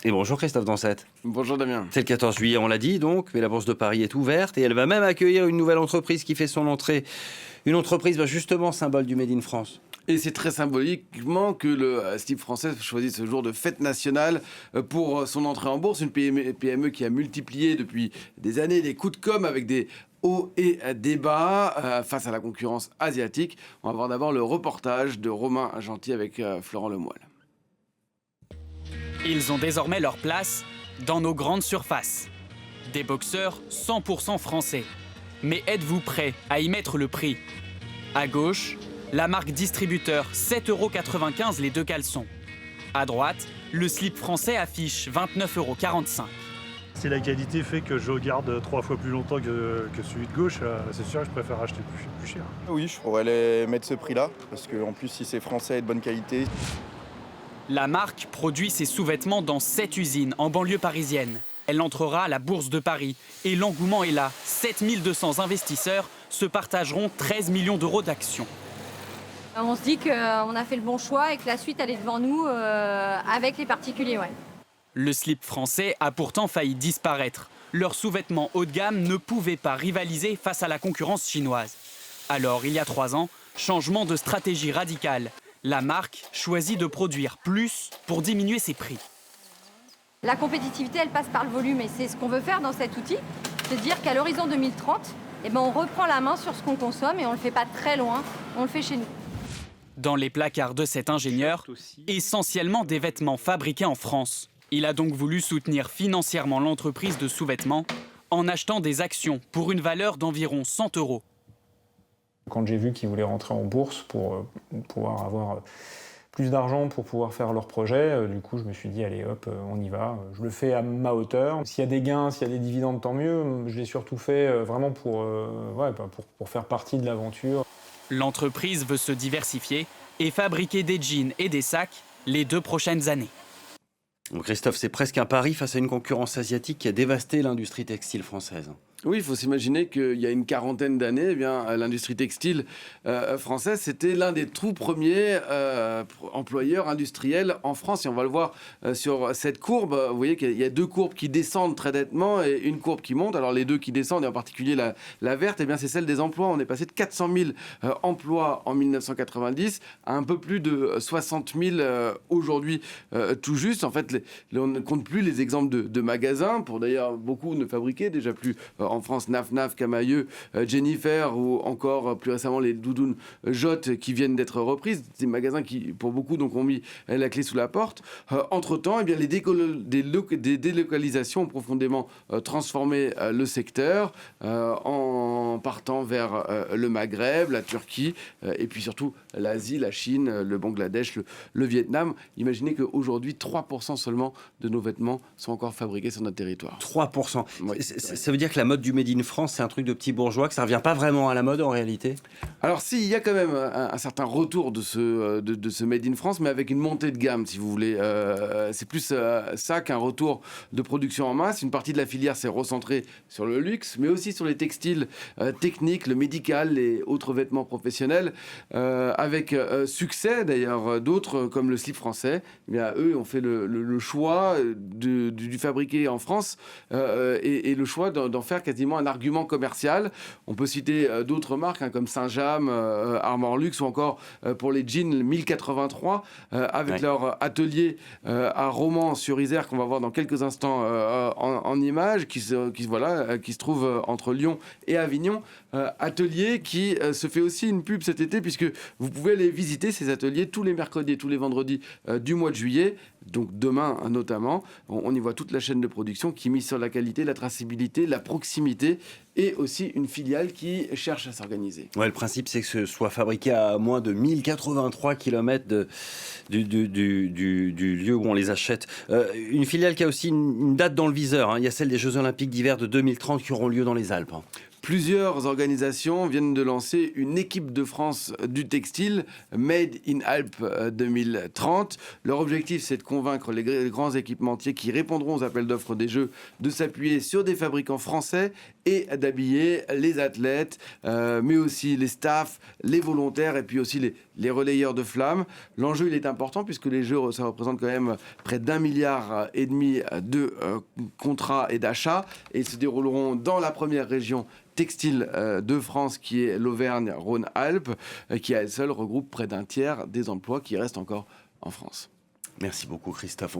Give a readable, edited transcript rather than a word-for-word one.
Et bonjour Christophe Dansette. Bonjour Damien. C'est le 14 juillet, on l'a dit donc, mais la Bourse de Paris est ouverte et elle va même accueillir une nouvelle entreprise qui fait son entrée. Une entreprise justement symbole du Made in France. Et c'est très symboliquement que le slip français choisit ce jour de fête nationale pour son entrée en bourse. Une PME qui a multiplié depuis des années les coups de com' avec des hauts et des bas face à la concurrence asiatique. On va voir d'abord le reportage de Romain Gentil avec Florent Lemoyle. Ils ont désormais leur place dans nos grandes surfaces. Des boxeurs 100% français. Mais êtes-vous prêt à y mettre le prix? À gauche, la marque distributeur 7,95 € les deux caleçons. À droite, le slip français affiche 29,45 €. Si la qualité fait que je garde 3 fois plus longtemps que celui de gauche, c'est sûr que je préfère acheter plus cher. Oui, je pourrais les mettre ce prix-là, parce qu'en plus, si c'est français et de bonne qualité. La marque produit ses sous-vêtements dans 7 usines en banlieue parisienne. Elle entrera à la Bourse de Paris et l'engouement est là. 7200 investisseurs se partageront 13 millions d'euros d'actions. On se dit qu'on a fait le bon choix et que la suite elle est devant nous avec les particuliers. Ouais. Le slip français a pourtant failli disparaître. Leurs sous-vêtements haut de gamme ne pouvaient pas rivaliser face à la concurrence chinoise. Alors, il y a 3 ans, changement de stratégie radicale. La marque choisit de produire plus pour diminuer ses prix. La compétitivité, elle passe par le volume et c'est ce qu'on veut faire dans cet outil. C'est dire qu'à l'horizon 2030, on reprend la main sur ce qu'on consomme et on ne le fait pas très loin, on le fait chez nous. Dans les placards de cet ingénieur, essentiellement des vêtements fabriqués en France. Il a donc voulu soutenir financièrement l'entreprise de sous-vêtements en achetant des actions pour une valeur d'environ 100 €. Quand j'ai vu qu'ils voulaient rentrer en bourse pour pouvoir avoir plus d'argent pour pouvoir faire leur projet, du coup je me suis dit allez hop, on y va. Je le fais à ma hauteur. S'il y a des gains, s'il y a des dividendes, tant mieux. Je l'ai surtout fait vraiment pour faire partie de l'aventure. L'entreprise veut se diversifier et fabriquer des jeans et des sacs les 2 prochaines années. Donc Christophe, c'est presque un pari face à une concurrence asiatique qui a dévasté l'industrie textile française. Oui, il faut s'imaginer qu'il y a une quarantaine d'années, l'industrie textile française, c'était l'un des tout premiers employeurs industriels en France. Et on va le voir sur cette courbe. Vous voyez qu'il y a 2 courbes qui descendent très nettement et une courbe qui monte. Alors les 2 qui descendent, et en particulier la verte, c'est celle des emplois. On est passé de 400 000 emplois en 1990 à un peu plus de 60 000 aujourd'hui tout juste. En fait, on ne compte plus les exemples de magasins, pour d'ailleurs beaucoup ne fabriquer déjà plus en France, Naf, Camailleux, Jennifer ou encore plus récemment les doudounes Jotte qui viennent d'être reprises. Des magasins qui, pour beaucoup, donc, ont mis la clé sous la porte. Entre-temps, des délocalisations ont profondément transformé le secteur en partant vers le Maghreb, la Turquie et puis surtout l'Asie, la Chine, le Bangladesh, le Vietnam. Imaginez qu'aujourd'hui, 3% seulement de nos vêtements sont encore fabriqués sur notre territoire. 3%. Oui, ça veut dire que la mode du Made in France, c'est un truc de petit bourgeois, que ça ne revient pas vraiment à la mode en réalité? Alors si, il y a quand même un certain retour de ce Made in France, mais avec une montée de gamme, si vous voulez. C'est plus ça qu'un retour de production en masse. Une partie de la filière s'est recentrée sur le luxe, mais aussi sur les textiles techniques, le médical, les autres vêtements professionnels, avec succès d'ailleurs. D'autres, comme le slip français, eux ont fait le choix du fabriquer en France et le choix d'en faire quasiment un argument commercial. On peut citer d'autres marques comme Saint-James, Armor Luxe ou encore pour les jeans 1083 avec leur atelier à Romans-sur-Isère qu'on va voir dans quelques instants en images qui se trouve entre Lyon et Avignon. Atelier qui se fait aussi une pub cet été puisque vous pouvez aller visiter ces ateliers tous les mercredis et tous les vendredis du mois de juillet. Donc demain notamment, on y voit toute la chaîne de production qui mise sur la qualité, la traçabilité, la proximité et aussi une filiale qui cherche à s'organiser. Ouais, le principe, c'est que ce soit fabriqué à moins de 1083 km du lieu où on les achète. Une filiale qui a aussi une date dans le viseur. Il y a celle des Jeux Olympiques d'hiver de 2030 qui auront lieu dans les Alpes. Plusieurs organisations viennent de lancer une équipe de France du textile, Made in Alpes 2030. Leur objectif, c'est de convaincre les grands équipementiers qui répondront aux appels d'offres des Jeux de s'appuyer sur des fabricants français et d'habiller les athlètes, mais aussi les staffs, les volontaires et puis aussi les relayeurs de flammes. L'enjeu, il est important puisque les Jeux, ça représente quand même près d'1,5 milliard de contrats et d'achats et ils se dérouleront dans la première région textile de France qui est l'Auvergne-Rhône-Alpes, qui à elle seule regroupe près d'un tiers des emplois qui restent encore en France. Merci beaucoup Christophe.